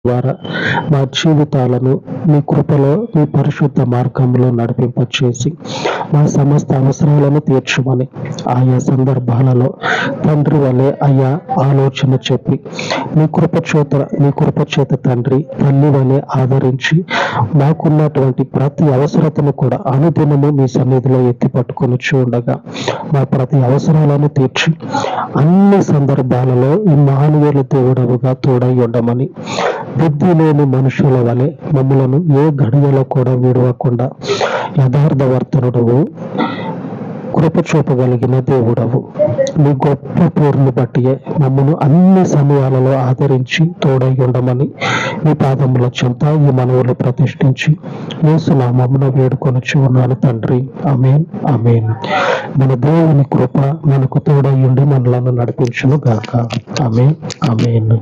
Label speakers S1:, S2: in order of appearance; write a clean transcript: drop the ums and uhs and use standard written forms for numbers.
S1: ద్వారా మా జీవితాలను మీ కృపలో మీ పరిశుద్ధ మార్గంలో నడిపింపచేసి మా సమస్త అవసరాలను తీర్చమని ఆయా సందర్భాలలో తండ్రి వలె అయ్యా ఆలోచన చెప్పి మీ కృప చేత తండ్రి తల్లి వలె ఆదరించి మాకున్నటువంటి ప్రతి అవసరతను కూడా అనుదినము మీ సన్నిధిలో ఎత్తి పట్టుకొని చూడగా మా ప్రతి అవసరాలను తీర్చి అన్ని సందర్భాలలో ఇమ్మానుయేలు దేవుడవుగా తోడై ఉండమని బుద్ధి లేని మనుషుల వలె మమ్మలను ఏ గడియలో కూడా విడవకుండా యథార్థవర్తనుడవు కృప చూపగలిగిన దేవుడవు మీ గొప్ప పూర్ణి బట్టియే మమ్మను అన్ని సమయాలలో ఆదరించి తోడై ఉండమని మీ పాదముల చెంత ఈ మనవులు ప్రతిష్ఠించి యేసునామమున వేడుకొనుచు ఉన్నాను తండ్రి. ఆమేన్ ఆమేన్. మన దేవుని కృప మనకు తోడై ఉండి మనలను నడిపించును గాక. ఆమేన్ ఆమేన్.